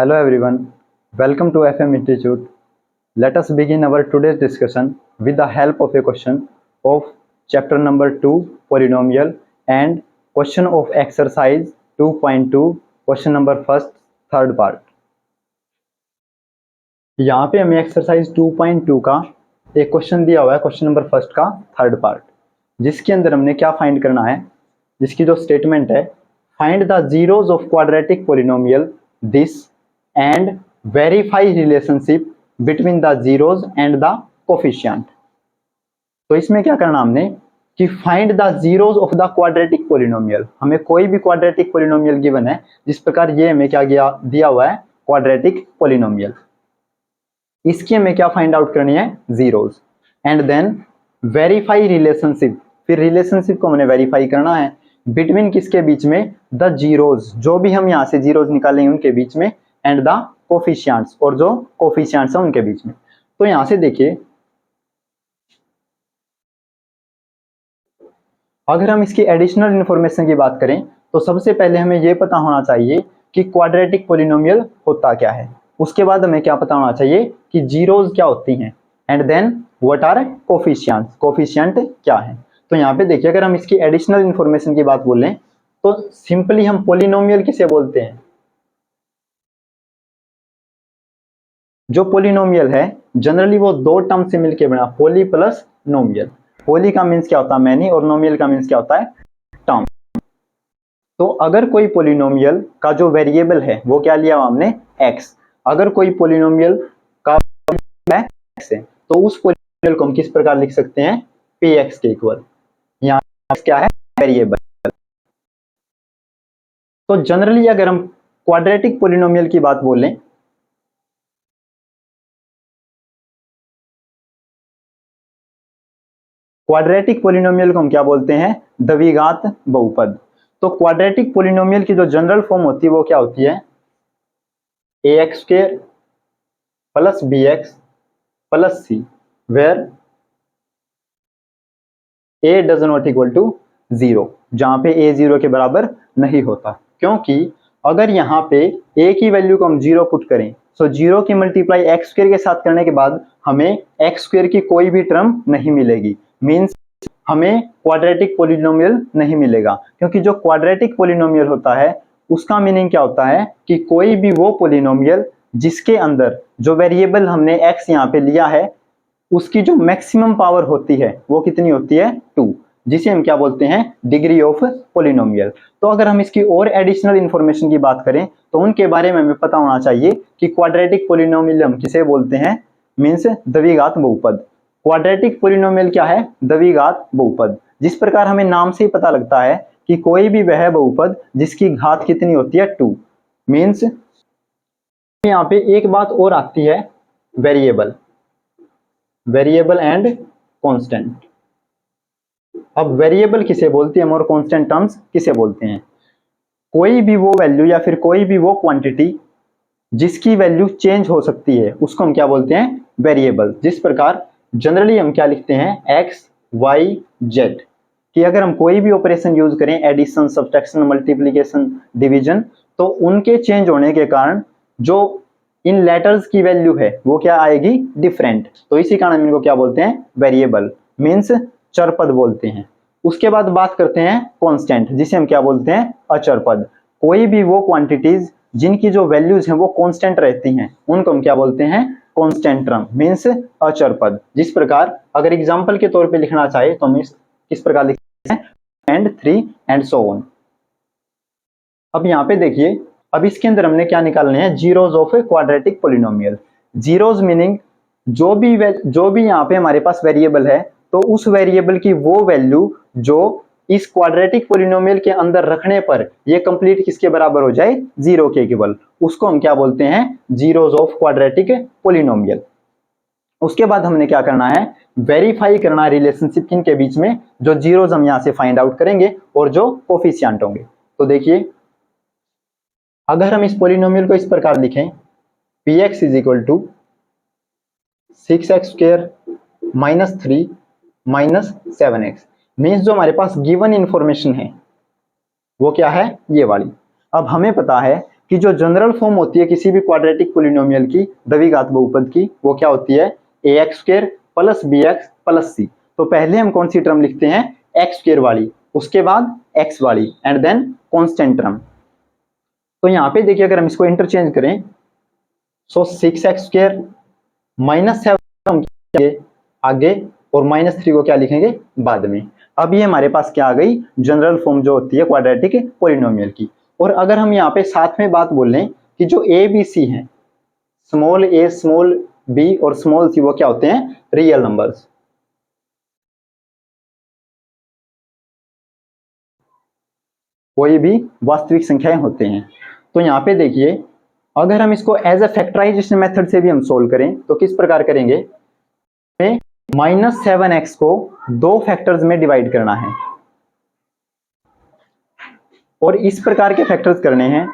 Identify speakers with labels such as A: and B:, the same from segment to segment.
A: Hello everyone, welcome to FM Institute. Let us begin our today's discussion with the help of a question of chapter number 2 polynomial and question of exercise 2.2 question number first third part. यहाँ पे हमें exercise 2.2 का एक question दिया हुआ है, question number first का third part, जिसके अंदर हमने क्या फाइंड करना है, जिसकी जो स्टेटमेंट है, find the zeros of quadratic polynomial this and verify relationship between the zeros and the coefficient. तो इसमें क्या करना हमने कि find the zeros of the quadratic polynomial. हमें कोई भी क्वाड्रेटिक पोलिनोमियल गिवन है, जिस प्रकार ये हमें क्या दिया हुआ है, क्वाड्रेटिक पोलिनोमियल, इसकी हमें क्या फाइंड आउट करनी है, zeros, and then verify relationship. फिर रिलेशनशिप को हमने वेरीफाई करना है बिटवीन किसके बीच में, द जीरोज, जो भी हम यहाँ से जीरोज निकालेंगे उनके बीच में, एंड द कोफिशिएंट्स, और जो कोफिशिएंट्स हैं उनके बीच में। तो यहाँ से देखिए, अगर हम इसकी एडिशनल इंफॉर्मेशन की बात करें तो सबसे पहले हमें यह पता होना चाहिए कि क्वाड्रेटिक पोलिनोमियल होता क्या है। उसके बाद हमें क्या पता होना चाहिए कि जीरोज क्या होती हैं, and then what are coefficients, coefficient क्या है। तो यहाँ पे देखिए, अगर हम इसकी एडिशनल इंफॉर्मेशन की बात बोलें तो सिंपली हम पोलिनोमियल किसे बोलते हैं, जो पोलिनोमियल है जनरली वो दो टर्म से मिलकर बना, पोली प्लस नोमियल। पोली का मीन्स क्या होता है, मैनी, और नोमियल का मीन्स क्या होता है, टर्म। तो अगर कोई पोलिनोमियल का जो वेरिएबल है वो क्या लिया हुआ हमने, एक्स, अगर कोई पोलिनोमियल का एक्स है तो उस पोलिनोमियल को हम किस प्रकार लिख सकते हैं, पी एक्स के इक्वल। यहाँ क्या है, वेरिएबल। तो जनरली अगर हम क्वाड्रेटिक पोलिनोमियल की बात बोलें क्वाड्रेटिक पोलिनोमियल को हम क्या बोलते हैं, द्विघात बहुपद। तो क्वाड्रेटिक पोलिनोमियल की जो जनरल फॉर्म होती है वो क्या होती है, a x square plus b x plus c, where a does not equal to zero, जहां पे ए जीरो के बराबर नहीं होता। क्योंकि अगर यहाँ पे ए की वैल्यू को हम जीरो पुट करें, सो जीरो की मल्टीप्लाई एक्स स्क्वायर के साथ करने के बाद हमें एक्स स्क्वायर की कोई भी टर्म नहीं मिलेगी, मीन्स हमें क्वाड्रेटिक पोलिनोमियल नहीं मिलेगा। क्योंकि जो क्वाड्रेटिक पोलिनोमियल होता है उसका मीनिंग क्या होता है कि कोई भी वो पोलिनोमियल जिसके अंदर जो वेरिएबल हमने एक्स यहाँ पे लिया है उसकी जो मैक्सिमम पावर होती है वो कितनी होती है, 2, जिसे हम क्या बोलते हैं, डिग्री ऑफ पोलिनोमियल। तो अगर हम इसकी और एडिशनल इंफॉर्मेशन की बात करें तो उनके बारे में हमें पता होना चाहिए कि क्वाड्रेटिक पोलिनोमियल हम किसे बोलते हैं, मीन्स द्विघात बहुपद। क्वाड्रेटिक पोलिनोमियल क्या है, द्विघात बहुपद। जिस प्रकार हमें नाम से ही पता लगता है कि कोई भी वह बहुपद जिसकी घात कितनी होती है, 2, मीन्स यहाँ पे एक बात और आती है, वेरिएबल, वेरिएबल एंड कांस्टेंट। अब वेरिएबल किसे बोलते हैं और कांस्टेंट टर्म्स किसे बोलते हैं, कोई भी वो वैल्यू या फिर कोई भी वो क्वांटिटी जिसकी वैल्यू चेंज हो सकती है उसको हम क्या बोलते हैं, वेरिएबल। जिस प्रकार जनरली हम क्या लिखते हैं, एक्स वाई जेड, कि अगर हम कोई भी ऑपरेशन यूज करें, एडिशन सब्ट्रैक्शन मल्टीप्लिकेशन डिवीजन, तो उनके चेंज होने के कारण जो इन लेटर्स की वैल्यू है वो क्या आएगी, डिफरेंट। तो इसी कारण इनको क्या बोलते हैं, वेरिएबल, मीन्स चरपद बोलते हैं। उसके बाद बात करते हैं कांस्टेंट, जिसे हम क्या बोलते हैं, अचरपद। कोई भी वो क्वांटिटीज जिनकी जो वैल्यूज हैं वो कांस्टेंट रहती हैं उनको हम क्या बोलते हैं, कांस्टेंट टर्म, मीन्स अचरपद। जिस प्रकार अगर एग्जांपल के तौर पे लिखना चाहे तो हम किस प्रकार लिखते हैं, एंड 3 एंड सो ऑन। अब यहाँ पे देखिए, अब इसके अंदर हमने क्या निकालने हैं, zeros of a quadratic polynomial. Zeros meaning जो भी यहाँ पे हमारे पास वेरिएबल है तो उस वेरिएबल की वो वैल्यू जो इस क्वाड्रेटिक पोलिनोमियल के अंदर रखने पर ये कंप्लीट किसके बराबर हो जाए, जीरो के इक्वल, उसको हम क्या बोलते हैं, जीरोज ऑफ क्वाड्रेटिक पोलिनोमियल। उसके बाद हमने क्या करना है, वेरीफाई करना रिलेशनशिप किनके बीच में, जो जीरोज हम यहाँ से फाइंड आउट करेंगे और जो कोफिशिएंट होंगे। तो देखिए, अगर हम इस पोलिनोमियल को इस प्रकार लिखें, P X is equal to 6x square minus 3 minus 7x, means जो हमारे पास गिवन इंफॉर्मेशन है वो क्या है, ये वाली। अब हमें पता है कि जो जनरल फॉर्म होती है किसी भी क्वाड्रेटिक पोलिनोमियल की द्विघात बहुपद की, वो क्या होती है, ax² plus bx plus c। तो पहले हम कौन सी टर्म लिखते हैं, x² वाली, उसके बाद x वाली, एंड देन कांस्टेंट टर्म। तो यहाँ पे देखिए अगर हम इसको इंटरचेंज करें, सो 6x² माइनस 7 आगे और -3 को क्या लिखेंगे बाद में। अब ये हमारे पास क्या आ गई, जनरल फॉर्म जो होती है क्वाड्रेटिक पोलिनोमियल की। और अगर हम यहाँ पे साथ में बात बोल लें कि जो ए बी सी है, स्मॉल a स्मॉल b और स्मॉल c, वो क्या होते हैं, रियल नंबर्स। कोई भी वास्तविक संख्याएं होते हैं। तो यहाँ पे देखिए अगर हम इसको एज अ फैक्टराइजेशन मेथड से भी हम सोल्व करें तो किस प्रकार करेंगे, -7x को दो फैक्टर्स में डिवाइड करना है और इस प्रकार के फैक्टर्स करने हैं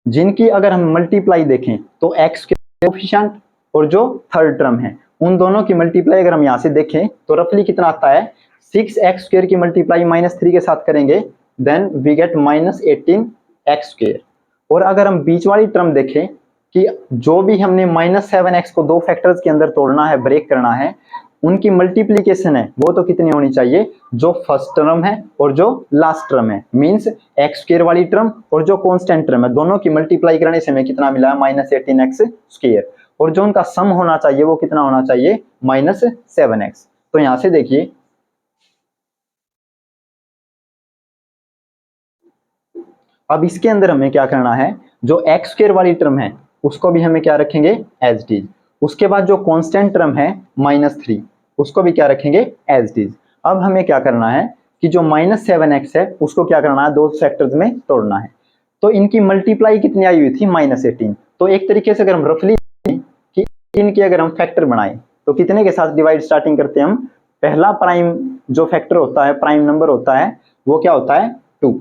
A: जिनकी अगर हम मल्टीप्लाई देखें तो x के कोएफिशिएंट और जो थर्ड टर्म है उन दोनों की मल्टीप्लाई अगर हम यहां से देखें तो रफली कितना आता है, 6x² की मल्टीप्लाई -3 के साथ करेंगे, देन वी गेट -18x²। और अगर हम बीच वाली टर्म देखें कि जो भी हमने -7x को दो फैक्टर्स के अंदर तोड़ना है, ब्रेक करना है, उनकी मल्टीप्लीकेशन है वो तो कितनी होनी चाहिए, जो फर्स्ट टर्म है और जो लास्ट टर्म है, मींस x² वाली टर्म और जो कांस्टेंट टर्म है, दोनों की मल्टीप्लाई करने से हमें कितना मिला, -18x²। और जो उनका सम होना चाहिए वो कितना होना चाहिए, -7x। तो यहां से देखिए अब इसके अंदर हमें क्या करना है, जो x² वाली टर्म है उसको भी हमें क्या रखेंगे, एज इट इज। उसके बाद जो कांस्टेंट टर्म है -3, उसको भी क्या रखेंगे, एज इट इज। अब हमें क्या करना है कि जो -7x है उसको क्या करना है, दो फैक्टर्स में तोड़ना है। तो इनकी मल्टीप्लाई कितनी आई हुई थी, -18। तो एक तरीके से अगर हम रफली कि इनके अगर हम फैक्टर बनाएं तो कितने के साथ डिवाइड स्टार्टिंग करते हैं हम, पहला प्राइम जो फैक्टर होता है, प्राइम नंबर होता है, वो क्या होता है, 2।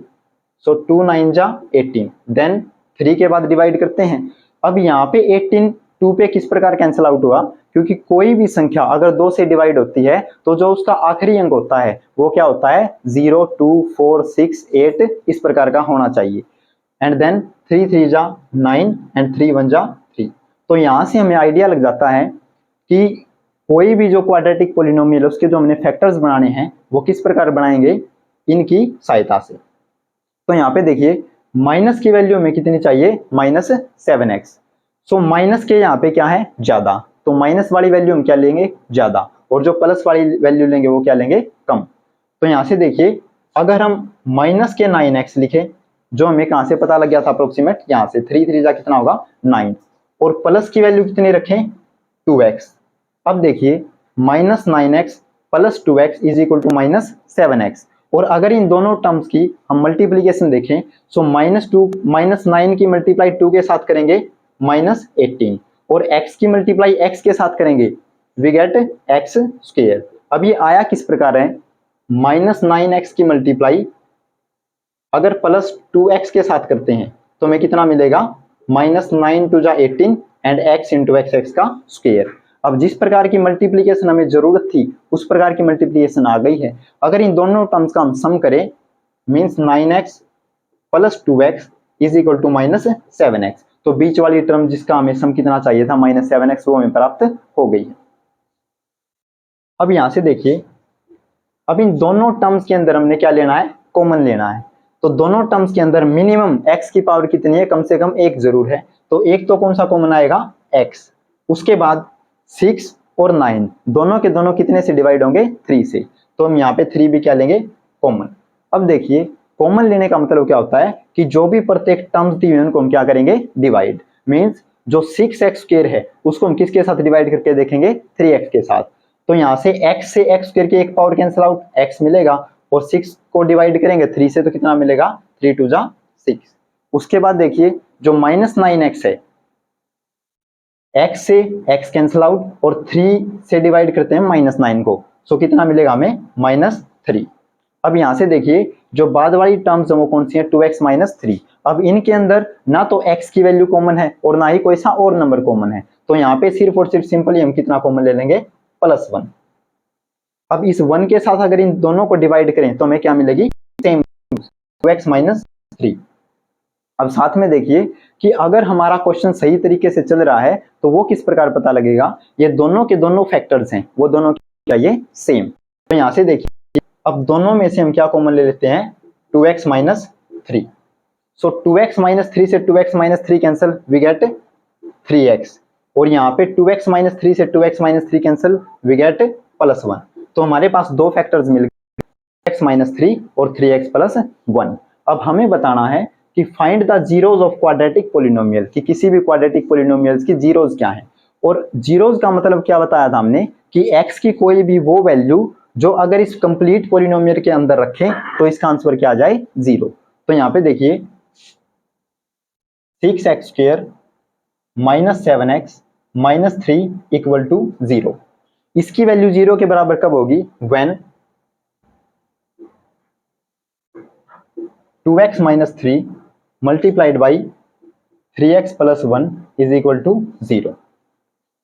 A: सो 2 9 जा 18, देन 3 के बाद डिवाइड करते हैं। अब यहाँ पे 18 2 पे किस प्रकार कैंसिल आउट हुआ, क्योंकि कोई भी संख्या अगर 2 से डिवाइड होती है तो जो उसका आखिरी अंक होता है वो क्या होता है, 0 2 4 6 8 इस प्रकार का होना चाहिए। एंड देन 3 3 जा 9 एंड 3 1 जा 3। तो यहाँ से हमें आइडिया लग जाता है कि कोई भी जो क्वाड्रेटिक पोलिनोमियल है उसके जो हमने फैक्टर्स बनाने हैं वो किस प्रकार बनाएंगे, इनकी सहायता से। तो यहाँ पे देखिए माइनस की वैल्यू हमें कितनी चाहिए, -7x। सो माइनस के यहाँ पे क्या है, ज्यादा, तो माइनस वाली वैल्यू हम क्या लेंगे, ज्यादा, और जो प्लस वाली वैल्यू लेंगे वो क्या लेंगे, कम। तो यहाँ से देखिए अगर हम माइनस के 9x लिखे, जो हमें कहाँ से पता लग गया था अप्रोक्सीमेट, यहाँ से 3 3 जा कितना होगा 9, और प्लस की वैल्यू कितनी रखें, 2x। अब देखिए -9x plus 2x is equal to -7x। और अगर इन दोनों टर्म्स की हम मल्टीप्लीकेशन देखें, सो -9 की मल्टीप्लाई 2 के साथ करेंगे -18, और x की मल्टीप्लाई x के साथ करेंगे वी गेट x²। अब ये आया किस प्रकार है, -9x की मल्टीप्लाई अगर +2x के साथ करते हैं तो हमें कितना मिलेगा, -9 2 जा 18 एंड x इंटू x का स्क्वायर। अब जिस प्रकार की मल्टीप्लीकेशन हमें जरूरत थी उस प्रकार की मल्टीप्लीकेशन आ गई है। अगर इन दोनों टर्म्स का हम सम करें, means 9x plus 2x is equal to -7x, तो बीच वाली टर्म जिसका हमें सम कितना चाहिए था, -7x, वो हमें प्राप्त हो गई है। अब यहां से देखिए अब इन दोनों टर्म्स के अंदर हमने क्या लेना है, कॉमन लेना है। तो दोनों टर्म्स के अंदर मिनिमम x की पावर कितनी है, कम से कम 1 जरूर है। तो एक तो कौन सा कॉमन आएगा, x। उसके बाद 6 और 9 दोनों के दोनों कितने से डिवाइड होंगे, 3 से। तो हम यहाँ पे 3 भी क्या लेंगे, कॉमन। अब देखिए कॉमन लेने का मतलब क्या होता है कि जो भी प्रत्येक टर्म्स दी हुई उनको हम क्या करेंगे, डिवाइड। मीन्स जो 6x² है उसको हम किसके साथ डिवाइड करके देखेंगे, 3x के साथ। तो यहाँ से x से x² की एक पावर कैंसिल आउट, x मिलेगा, और 6 को डिवाइड करेंगे 3 से तो कितना मिलेगा, 3 2 जा 6। उसके बाद देखिए जो -9x है, x से x कैंसिल आउट और 3 से डिवाइड करते हैं -9 को, सो कितना मिलेगा हमें, -3। अब यहां से देखिए जो बाद वाली टर्म्स है वो कौन सी है, 2x -3। अब इनके अंदर ना तो x की वैल्यू कॉमन है और ना ही कोई सा और नंबर कॉमन है, तो यहाँ पे सिर्फ और सिर्फ सिंपली हम कितना कॉमन ले लेंगे, +1। अब इस 1 के साथ अगर इन दोनों को डिवाइड करें तो हमें क्या मिलेगी, सेम 2x -3। अब साथ में देखिए कि अगर हमारा क्वेश्चन सही तरीके से चल रहा है तो वो किस प्रकार पता लगेगा, ये दोनों के दोनों फैक्टर्स हैं, वो दोनों क्या ये सेम। तो यहाँ से देखिए अब दोनों में से हम क्या कॉमन ले लेते हैं, 2x माइनस 3। सो 2x माइनस 3 से 2x minus 3 cancel, we get 3x। और यहाँ पे 2x माइनस 3 से 2x minus 3 cancel, we get +1। तो हमारे पास दो फैक्टर्स मिल गए, x माइनस 3 और 3x प्लस 1। अब हमें बताना है कि find the zeros of quadratic polynomial, कि किसी भी क्वाड्रेटिक पोलिनोमियल्स की जीरोज क्या है। और जीरोज का मतलब क्या बताया था हमने कि x की कोई भी वो वैल्यू जो अगर इस कंप्लीट पोलिनोमियल के अंदर रखें तो इसका आंसर क्या आ जाए, 0। तो यहाँ पे देखिए 6x² minus 7x minus 3 equal to 0। इसकी वैल्यू 0 के बराबर कब होगी, when 2x minus 3 multiplied by 3x plus 1 is equal to 0।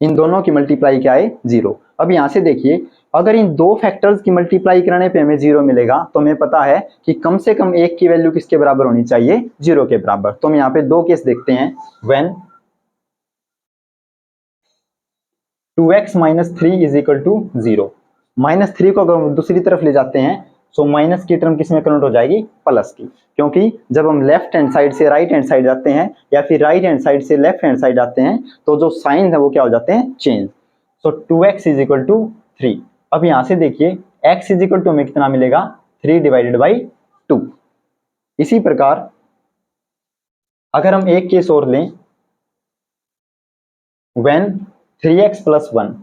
A: इन दोनों की मल्टीप्लाई क्या है, 0। अब यहां से देखिए अगर इन दो फैक्टर्स की मल्टीप्लाई करने पे हमें 0 मिलेगा तो हमें पता है कि कम से कम एक की वैल्यू किसके बराबर होनी चाहिए, 0 के बराबर। तो हम यहाँ पे दो केस देखते हैं, when 2x minus 3 is equal to 0। Minus 3 को अगर दूसरी तरफ ले जाते हैं सो माइनस की टर्म किस में कन्वर्ट हो जाएगी, प्लस की। क्योंकि जब हम लेफ्ट हैंड साइड से राइट हैंड साइड जाते हैं या फिर राइट हैंड साइड से लेफ्ट हैंड साइड जाते हैं तो जो साइन है वो क्या हो जाते हैं, change. So 2x is equal to 3। अब यहां से देखिए x इज इक्वल टू हमें कितना मिलेगा, 3 डिवाइडेड बाई 2। इसी प्रकार अगर हम एक केस और लें, when 3x plus 1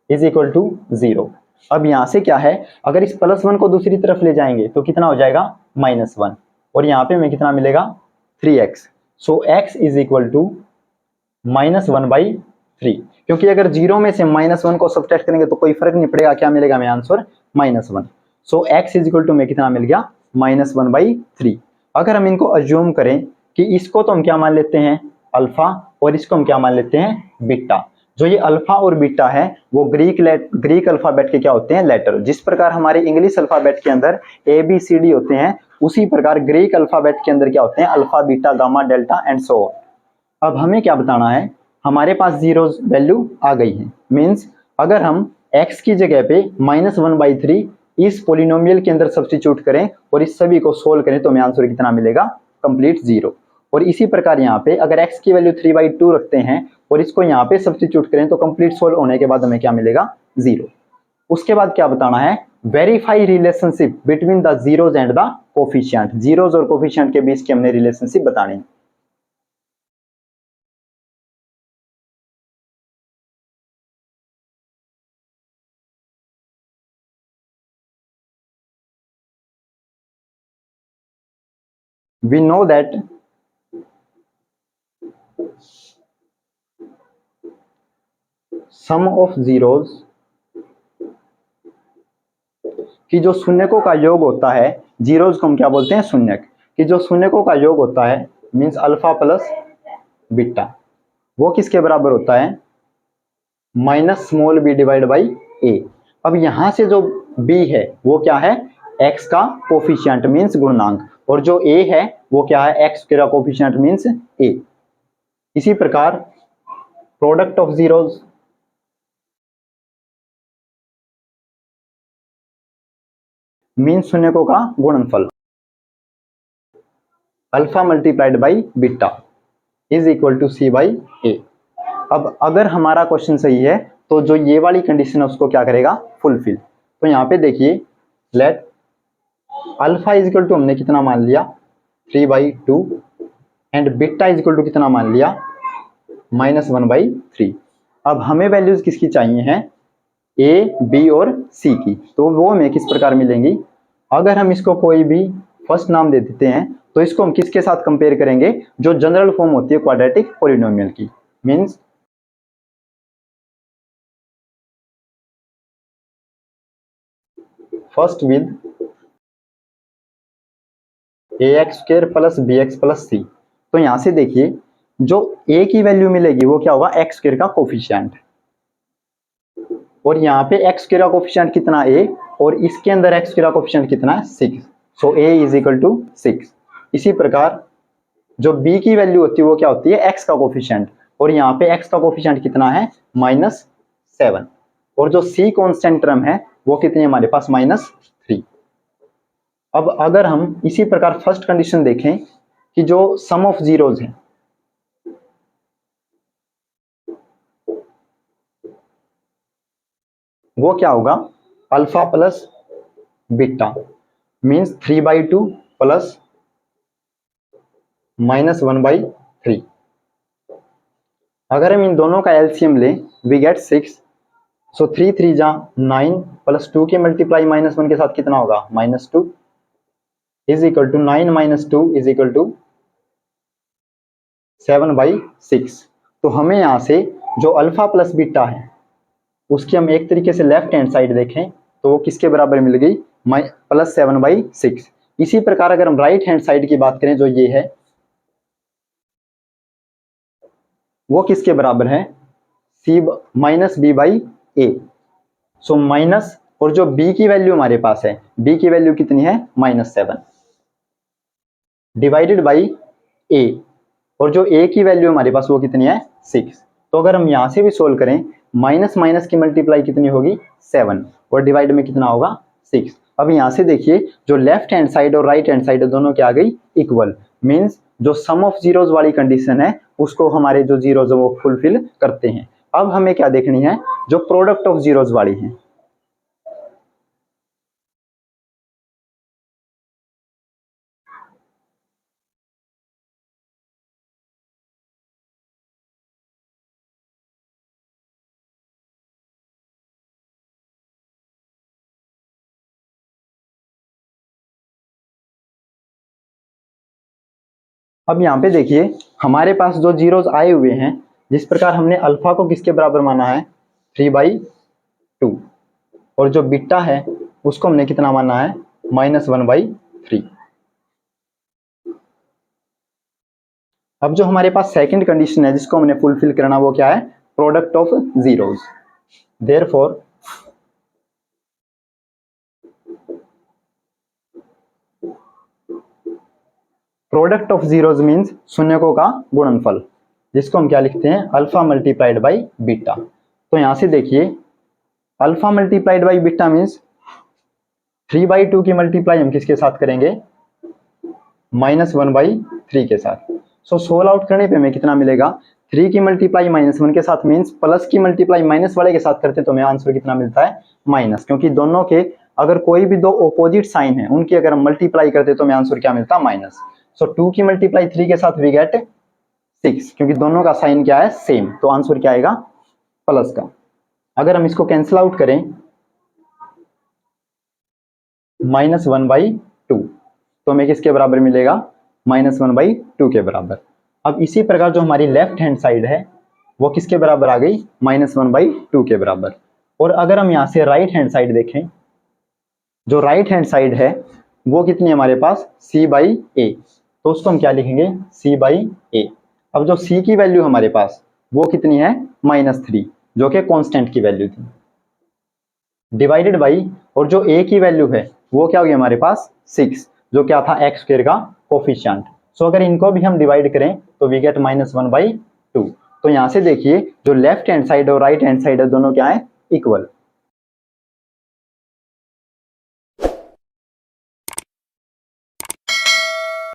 A: is equal to 0। अब यहां से क्या है, अगर इस +1 को दूसरी तरफ ले जाएंगे तो कितना हो जाएगा, -1। और यहाँ पे हमें कितना मिलेगा, 3x। So x is equal to -1/3। क्योंकि अगर 0 में से -1 को सब्ट्रैक्ट करेंगे तो कोई फर्क नहीं पड़ेगा, क्या मिलेगा हमें answer, -1। So x is equal to में कितना मिल गया, -1/3। अगर हम इनको अज्यूम करें कि इसको तो हम क्या मान लेते हैं, अल्फा, और इसको हम क्या मान लेते हैं, बीटा। जो ये अल्फा और बीटा है वो ग्रीक अल्फाबेट के क्या होते हैं, लेटर। जिस प्रकार हमारे इंग्लिश अल्फाबेट के अंदर ABCD होते हैं उसी प्रकार ग्रीक अल्फाबेट के अंदर क्या होते हैं, alpha, beta, gamma, delta and so on. अब हमें क्या बताना है, हमारे पास जीरोस वैल्यू आ गई है, मींस अगर हम x की जगह पे -1/3 इस पोलिनोमियल के अंदर सब्स्टिट्यूट करें और इस सभी को सोल्व करें तो हमें आंसर कितना मिलेगा, कंप्लीट 0। और इसी प्रकार यहाँ पे अगर x की वैल्यू 3/2 रखते हैं और इसको यहाँ पे सब्स्टिट्यूट करें तो कंप्लीट सोल्व होने के बाद हमें क्या मिलेगा, 0। उसके बाद क्या बताना है, verify relationship between the zeros and the coefficient. Zeros और कोफिशिएंट के बीच की हमने रिलेशनशिप बतानी है। We know that sum of zeros कि जो शून्यकों का योग होता है, जीरोज को हम क्या बोलते हैं, शून्यक। कि जो शून्यकों का योग होता है मींस अल्फा प्लस बीटा, वो किसके बराबर होता है, -b डिवाइड बाई a। अब यहां से जो b है वो क्या है, x का कोफिशिएंट मींस गुणनांक, और जो a है वो क्या है, x का कोफिशिएंट मींस a। इसी प्रकार प्रोडक्ट ऑफ जीरोज मींस शून्यकों का गुणनफल, alpha multiplied by beta is equal to c/a। अब अगर हमारा क्वेश्चन सही है तो जो ये वाली कंडीशन है उसको क्या करेगा, फुलफिल। तो यहाँ पे देखिए let alpha is equal to हमने कितना मान लिया, 3/2 and beta is equal to कितना मान लिया, -1/3। अब हमें वैल्यूज किसकी चाहिए हैं, a, b और c की। तो वो हमें किस प्रकार मिलेंगी, अगर हम इसको कोई भी फर्स्ट नाम दे देते हैं तो इसको हम किसके साथ कंपेयर करेंगे, जो जनरल फॉर्म होती है क्वाड्रेटिक पॉलिनोमियल की, means first with ax² plus bx plus c। तो यहां से देखिए जो a की वैल्यू मिलेगी वो क्या होगा, x² का कोफिशिएंट, और यहाँ पे x² का कोफिशिएंट कितना a, और इसके अंदर x² का कोफिशिएंट कितना है, 6। सो a इज इक्वल टू 6। इसी प्रकार जो b की वैल्यू होती है वो क्या होती है, x का कोफिशिएंट, और यहाँ पे x का कोफिशिएंट कितना है, -7, और जो c कांस्टेंट टर्म है वो कितनी है हमारे पास, -3। अब अगर हम इसी प्रकार फर्स्ट कंडीशन देखें कि जो सम ऑफ जीरोज है वो क्या होगा, alpha plus beta means 3/2 plus -1/3। अगर हम इन दोनों का एलसीएम लें वी गेट 6, सो 3 3 जा 9 प्लस 2 के मल्टीप्लाई -1 के साथ कितना होगा, -2 is equal to 9 - 2 is equal to 7/6। तो हमें यहाँ से जो अल्फा प्लस बीटा है उसकी हम एक तरीके से लेफ्ट हैंड साइड देखें तो वो किसके बराबर मिल गई, +7/6। इसी प्रकार अगर हम राइट हैंड साइड की बात करें जो ये है वो किसके बराबर है, -b/a। सो माइनस, और जो b की वैल्यू हमारे पास है, b की वैल्यू कितनी है, -7 डिवाइडेड बाई a, और जो a की वैल्यू हमारे पास वो कितनी है, 6। तो अगर हम यहां से भी सोल्व करें, माइनस माइनस की मल्टीप्लाई कितनी होगी, 7, और डिवाइड में कितना होगा, 6। अब यहां से देखिए जो लेफ्ट हैंड साइड और राइट हैंड साइड दोनों क्या आ गई, इक्वल, मींस जो सम ऑफ जीरोज वाली कंडीशन है उसको हमारे जो जीरोज है वो फुलफिल करते हैं। अब हमें क्या देखनी है, जो प्रोडक्ट ऑफ जीरोज वाली है। अब यहाँ पे देखिए हमारे पास जो जीरोज आए हुए हैं, जिस प्रकार हमने अल्फा को किसके बराबर माना है, 3/2, और जो बीटा है उसको हमने कितना माना है, -1/3। अब जो हमारे पास सेकंड कंडीशन है जिसको हमने फुलफिल करना वो क्या है, product of zeros. Therefore product of zeros means शून्यकों का गुणनफल, जिसको हम क्या लिखते हैं, अल्फा मल्टीप्लाइड बाई बीटा। तो यहां से देखिए alpha multiplied by beta means 3/2 की मल्टीप्लाई हम किसके साथ करेंगे, -1/3 के साथ। सो सोल्व आउट करने पे हमें कितना मिलेगा, 3 की मल्टीप्लाई -1 के साथ मींस प्लस की मल्टीप्लाई माइनस वाले के साथ करते तो हमें आंसर कितना मिलता है, माइनस, क्योंकि दोनों के अगर कोई भी दो ऑपोजिट साइन है उनकी अगर हम मल्टीप्लाई करते तो हमें आंसर क्या मिलता, माइनस। सो 2 की मल्टीप्लाई 3 के साथ वी गेट 6, क्योंकि दोनों का साइन क्या है, सेम, तो आंसर क्या आएगा, प्लस का। अगर हम इसको कैंसिल आउट करें, -1/2, तो हमें किसके बराबर मिलेगा, -1/2 के बराबर। अब इसी प्रकार जो हमारी लेफ्ट हैंड साइड है वो किसके बराबर आ गई, -1/2 के बराबर। और अगर हम यहाँ से राइट हैंड साइड देखें, जो राइट हैंड साइड है वो कितनी है हमारे पास, c/a, तो उसको हम क्या लिखेंगे, c/a। अब जो c की वैल्यू हमारे पास वो कितनी है, -3, जो कि कांस्टेंट की वैल्यू थी, डिवाइडेड बाई, और जो a की वैल्यू है वो क्या हो गया हमारे पास, 6, जो क्या था, x² का कोफिशिएंट। सो अगर इनको भी हम डिवाइड करें तो वी गेट -1/2। तो यहाँ से देखिए जो लेफ्ट हैंड साइड और राइट हैंड साइड है दोनों क्या है, इक्वल।